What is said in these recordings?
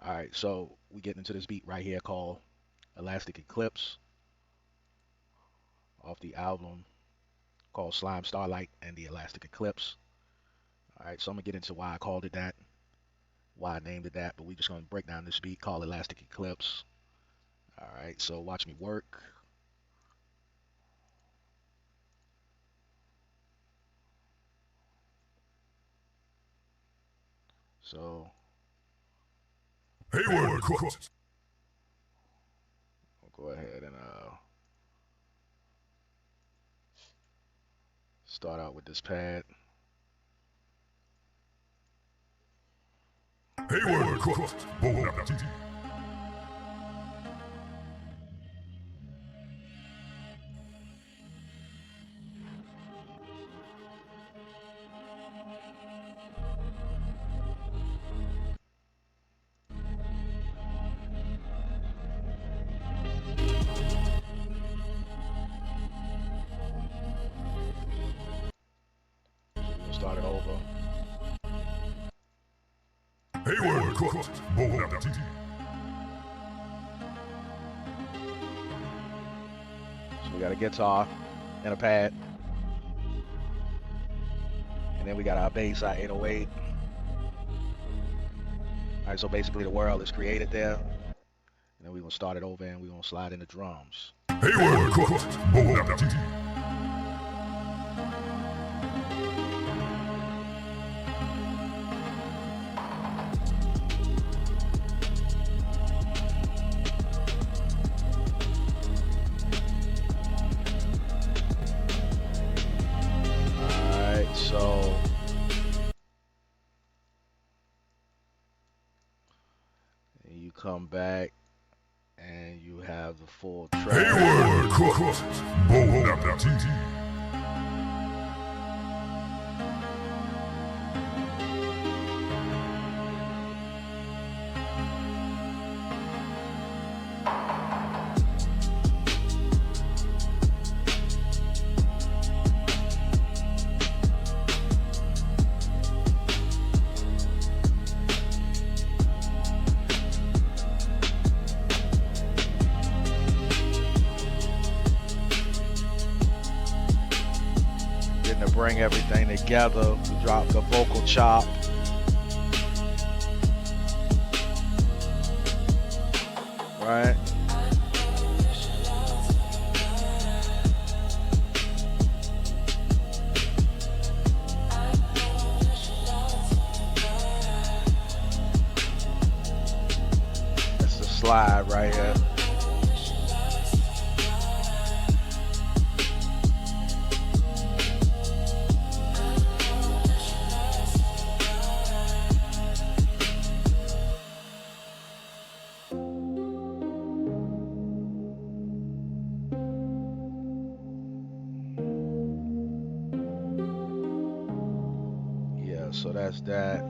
All right, so we get into this beat right here called Elastic Eclipse off the album called Slime, Starlight, and the Elastic Eclipse. All right, so I'm gonna get into why I called it that, why I named it that, but we're just gonna break down this beat called Elastic Eclipse. All right, so watch me work. So Hayward, we'll go ahead and start out with this pad. Hayward, bon appetit. We'll start it over. Hayward, bon appetit. So we got a guitar and a pad. And then we got our bass, our 808. All right, so basically the world is created there. And then we're gonna start it over and we're gonna slide in the drums. Hayward, bon appetit. Alright, so you come back and you have the full track. Hayward, bon appetit. To bring everything together, we drop the vocal chop. Right? That's the slide right here. So that's that.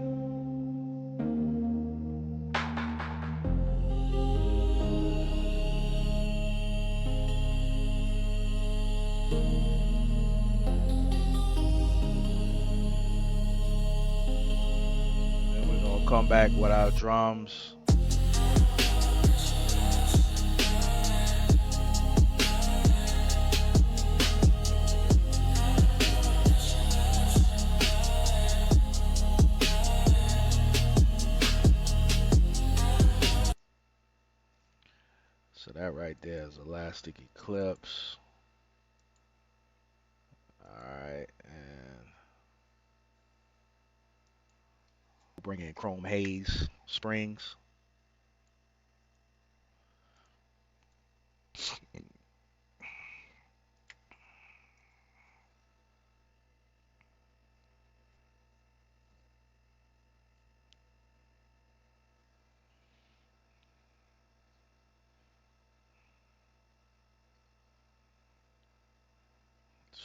Then we're gonna come back with our drums. So that right there is Elastic Eclipse. Alright, and we'll bring in Chrome Haze Springs.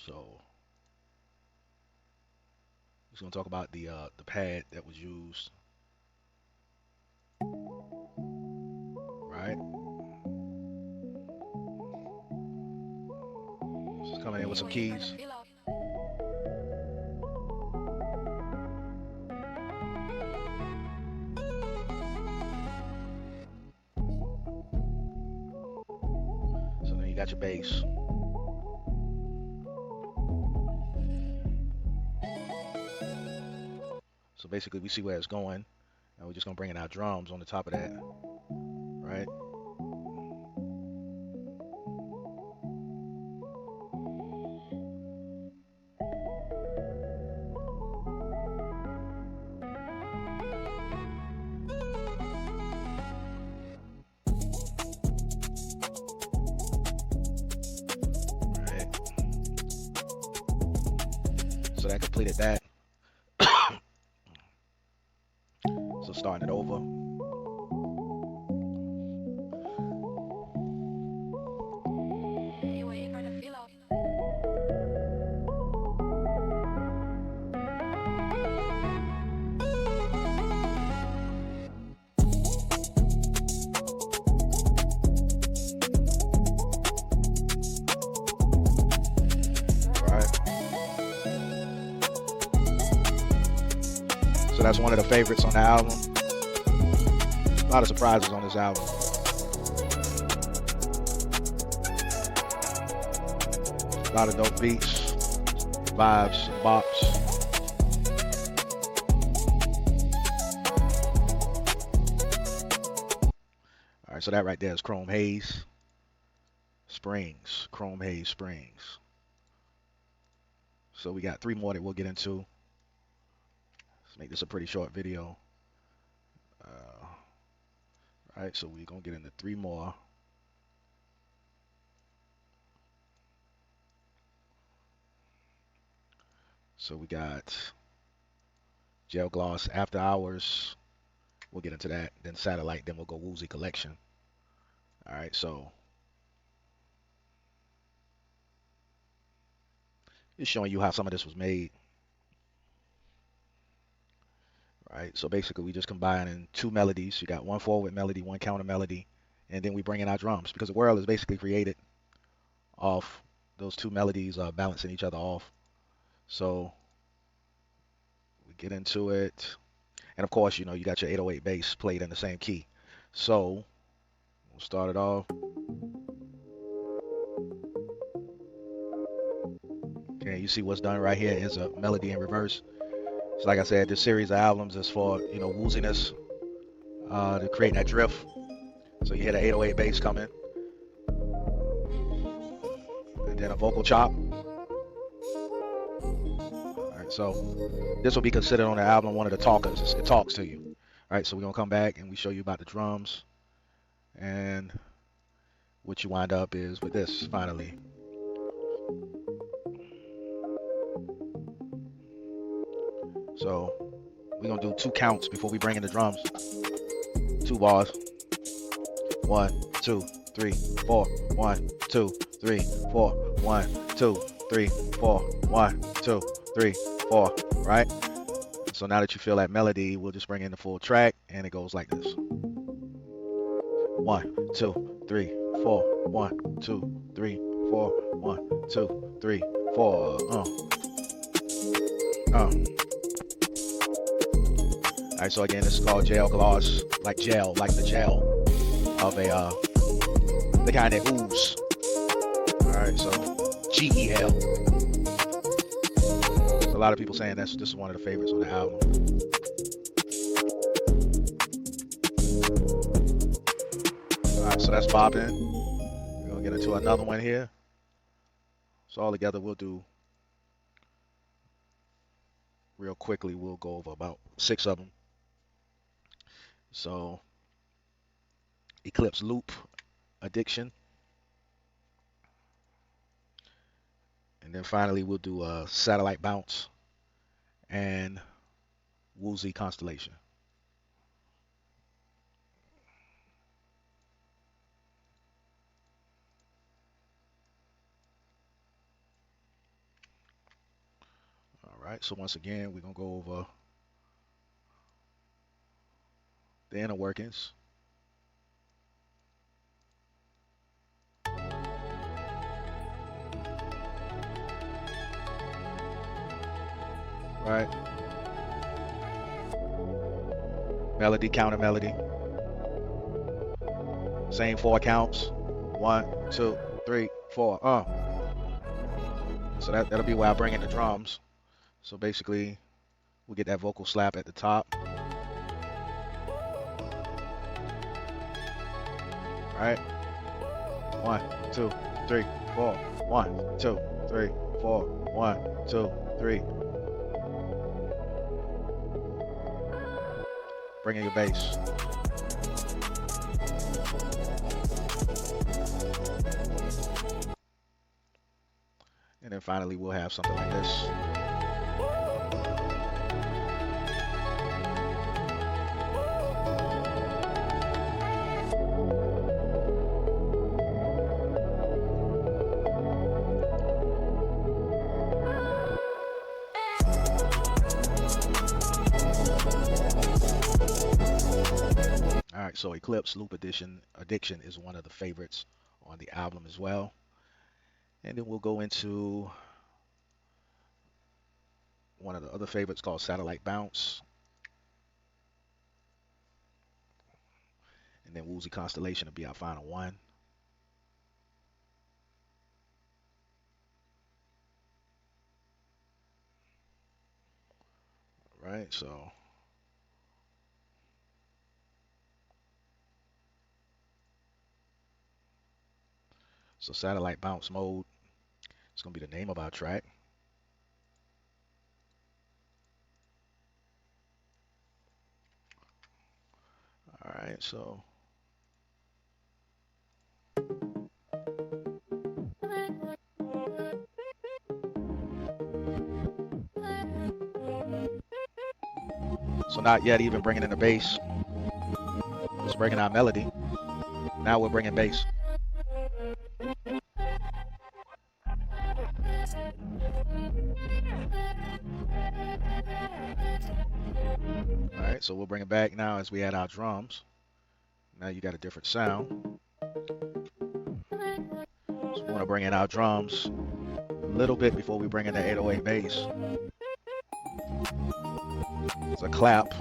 So just gonna talk about the pad that was used. Right? Just coming in with some keys. got your bass. So basically we see where it's going, and we're just gonna bring in our drums on the top of that, right? So that completed that. So starting it over. So that's one of the favorites on the album. A lot of surprises on this album. A lot of dope beats, vibes, bops. All right, so that right there is Chrome Haze Springs. Chrome Haze Springs. So we got 3 more that we'll get into. Let's make this a pretty short video. All right, so we're gonna get into 3 more. So we got Gel Gloss Afterhours. We'll get into that. Then Satellite. Then we'll go Woozy Collection. All right, so just showing you how some of this was made. Right, so basically we just combining 2 melodies. You got 1 forward melody, 1 counter melody, and then we bring in our drums because the world is basically created off those 2 melodies balancing each other off. So we get into it, and of course, you know, you got your 808 bass played in the same key. So we'll start it off. Okay, you see what's done right here is a melody in reverse. So like I said, this series of albums is for, you know, wooziness, to create that drift. So you hear the 808 bass coming, and then a vocal chop. All right, so this will be considered on the album one of the talkers. It talks to you. All right, so we're gonna come back and we show you about the drums, and what you wind up is with this finally. So we're gonna do 2 counts before we bring in the drums. 2 bars. 1, 2, 3, 4. 1, 2, 3, 4. 1, 2, 3, 4. 1, 2, 3, 4. Right? So now that you feel that melody, we'll just bring in the full track, and it goes like this. 1, 2, 3, 4. 1, 2, 3, 4. 1, 2, 3, 4. Alright, so again, this is called Gel Gloss, like gel, like the gel of the kind that ooze. Alright, so GEL. There's a lot of people saying this is one of the favorites on the album. Alright, so that's bopping. We're gonna get into another one here. So all together we'll do, real quickly, we'll go over about 6 of them. So, Eclipse Loop Addiction. And then finally we'll do a Satellite Bounce and Woozy Constellation. All right, so once again, we're going to go over the inner workings. Right. Melody, counter melody. Same 4 counts. 1, 2, 3, 4. So that'll be where I bring in the drums. So basically, we get that vocal slap at the top. Right? 1, 2, 3, 4. 1, 2, 3, 4. 1, 2, 3. Bring in your bass. And then finally, we'll have something like this. All right, so Eclipse Loop Addiction is one of the favorites on the album as well. And then we'll go into one of the other favorites called Satellite Bounce. And then Woozy Constellation will be our final one. All right, so Satellite Bounce Mode is going to be the name of our track. All right, so not yet even bringing in the bass. Just bringing our melody. Now we're bringing bass. All right, so we'll bring it back now as we add our drums. Now you got a different sound. So we want to bring in our drums a little bit before we bring in the 808 bass. It's a clap,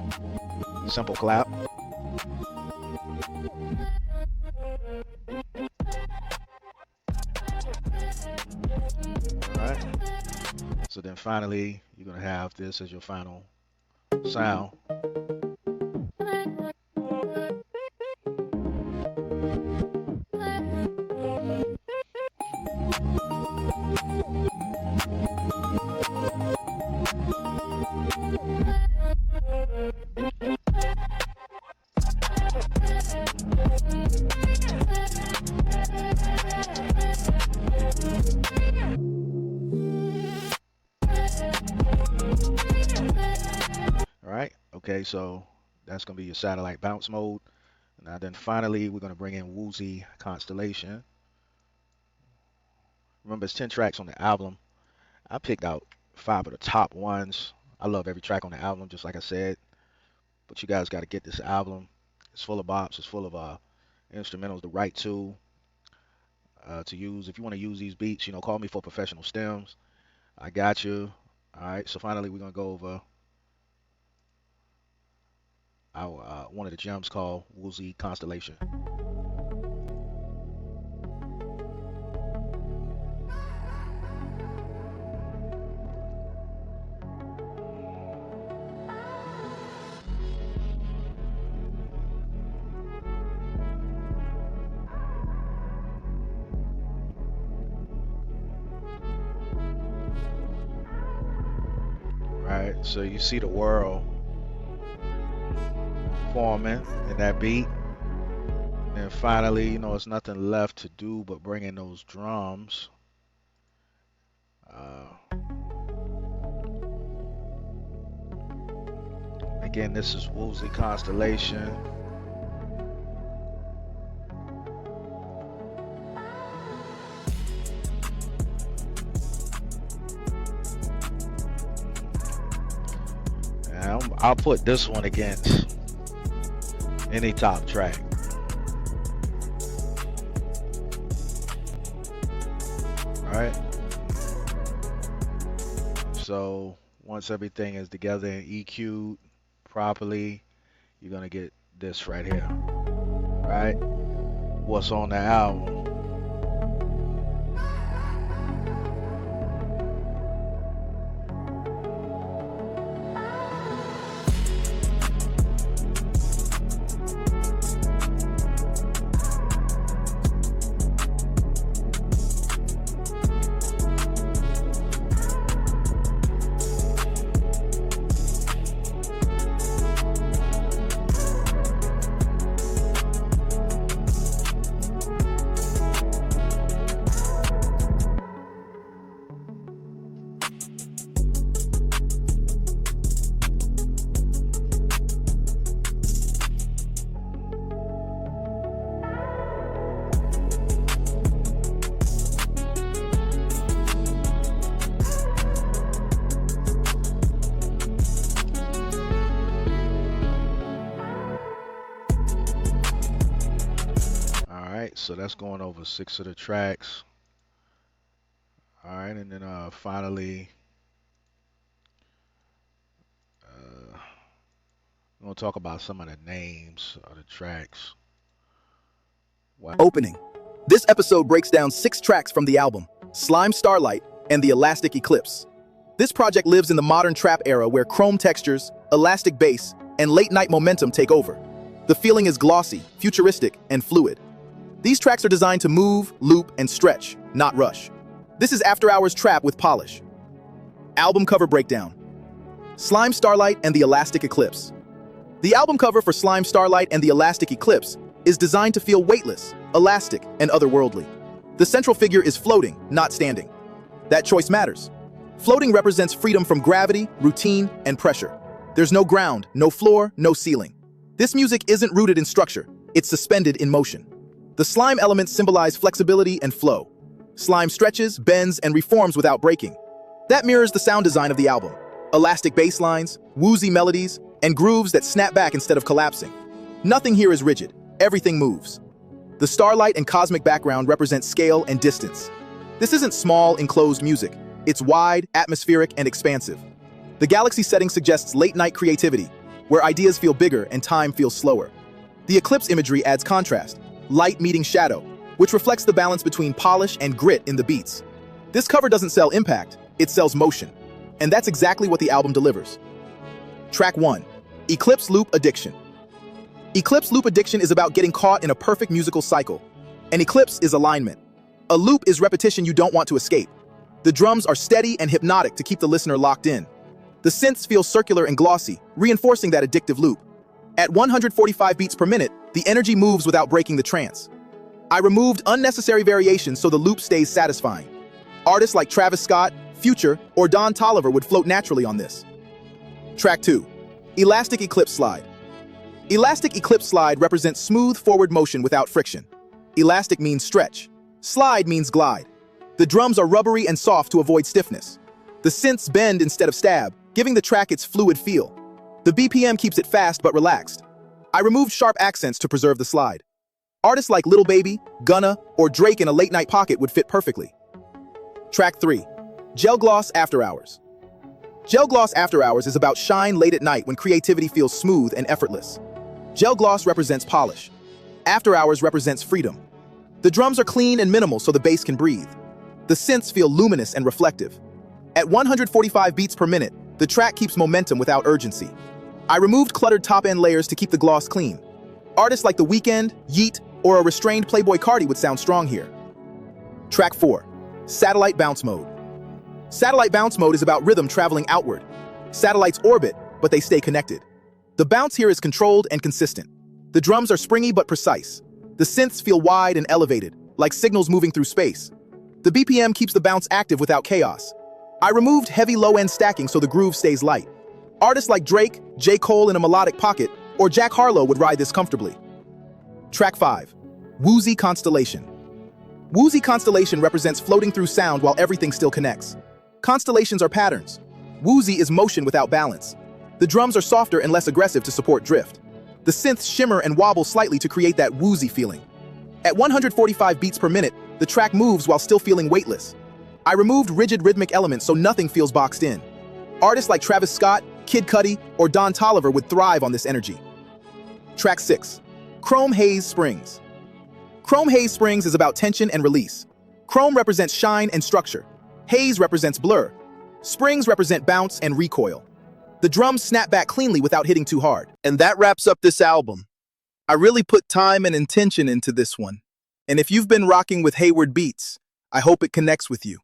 simple clap. All right. So then finally, you're going to have this as your final sound. Okay, so that's going to be your satellite bounce mode. Now then finally, we're going to bring in Woozy Constellation. Remember, it's 10 tracks on the album. I picked out 5 of the top ones. I love every track on the album, just like I said. But you guys got to get this album. It's full of bops. It's full of instrumentals to write to use. If you want to use these beats, call me for professional stems. I got you. All right, so finally, we're going to go over our one of the gems called Woozy Constellation. Right, so you see the world forming in that beat, and finally, there's nothing left to do but bring in those drums. Again, this is Woozy Constellation. And I'll put this one against any top track. Alright. So once everything is together and EQ'd properly, you're gonna get this right here. Right? What's on the album. right, so that's going over 6 of the tracks. All right, and then finally, we're gonna talk about some of the names of the tracks. Wow. Opening. This episode breaks down 6 tracks from the album, Slime, Starlight, and the Elastic Eclipse. This project lives in the modern trap era where chrome textures, elastic bass, and late-night momentum take over. The feeling is glossy, futuristic, and fluid. These tracks are designed to move, loop, and stretch, not rush. This is After Hours trap with polish. Album cover breakdown. Slime, Starlight, and the Elastic Eclipse. The album cover for Slime, Starlight, and the Elastic Eclipse is designed to feel weightless, elastic, and otherworldly. The central figure is floating, not standing. That choice matters. Floating represents freedom from gravity, routine, and pressure. There's no ground, no floor, no ceiling. This music isn't rooted in structure, it's suspended in motion. The slime elements symbolize flexibility and flow. Slime stretches, bends, and reforms without breaking. That mirrors the sound design of the album. Elastic bass lines, woozy melodies, and grooves that snap back instead of collapsing. Nothing here is rigid, everything moves. The starlight and cosmic background represent scale and distance. This isn't small, enclosed music. It's wide, atmospheric, and expansive. The galaxy setting suggests late-night creativity, where ideas feel bigger and time feels slower. The eclipse imagery adds contrast, light meeting shadow, which reflects the balance between polish and grit in the beats. This cover doesn't sell impact, it sells motion. And that's exactly what the album delivers. Track 1. Eclipse Loop Addiction. Eclipse Loop Addiction is about getting caught in a perfect musical cycle. An eclipse is alignment. A loop is repetition you don't want to escape. The drums are steady and hypnotic to keep the listener locked in. The synths feel circular and glossy, reinforcing that addictive loop. At 145 beats per minute, the energy moves without breaking the trance. I removed unnecessary variations so the loop stays satisfying. Artists like Travis Scott, Future, or Don Toliver would float naturally on this. Track 2. Elastic Eclipse Slide. Elastic Eclipse Slide represents smooth forward motion without friction. Elastic means stretch. Slide means glide. The drums are rubbery and soft to avoid stiffness. The synths bend instead of stab, giving the track its fluid feel. The BPM keeps it fast but relaxed. I removed sharp accents to preserve the slide. Artists like Lil Baby, Gunna, or Drake in a late-night pocket would fit perfectly. Track 3. Gel Gloss Afterhours. Gel Gloss Afterhours is about shine late at night when creativity feels smooth and effortless. Gel Gloss represents polish. After Hours represents freedom. The drums are clean and minimal so the bass can breathe. The synths feel luminous and reflective. At 145 beats per minute, the track keeps momentum without urgency. I removed cluttered top-end layers to keep the gloss clean. Artists like The Weeknd, Yeet, or a restrained Playboi Carti would sound strong here. Track 4. Satellite Bounce Mode. Satellite Bounce Mode is about rhythm traveling outward. Satellites orbit, but they stay connected. The bounce here is controlled and consistent. The drums are springy but precise. The synths feel wide and elevated, like signals moving through space. The BPM keeps the bounce active without chaos. I removed heavy low-end stacking so the groove stays light. Artists like Drake, J. Cole in a melodic pocket, or Jack Harlow would ride this comfortably. Track 5. Woozy Constellation. Woozy Constellation represents floating through sound while everything still connects. Constellations are patterns. Woozy is motion without balance. The drums are softer and less aggressive to support drift. The synths shimmer and wobble slightly to create that woozy feeling. At 145 beats per minute, the track moves while still feeling weightless. I removed rigid rhythmic elements so nothing feels boxed in. Artists like Travis Scott, Kid Cudi, or Don Toliver would thrive on this energy. Track 6. Chrome Haze Springs. Chrome Haze Springs is about tension and release. Chrome represents shine and structure. Haze represents blur. Springs represent bounce and recoil. The drums snap back cleanly without hitting too hard. And that wraps up this album. I really put time and intention into this one. And if you've been rocking with Hayward beats, I hope it connects with you.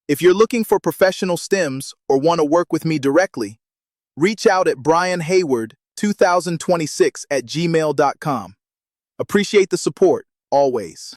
If you're looking for professional stems or want to work with me directly, reach out at brianhayward2026@gmail.com. Appreciate the support, always.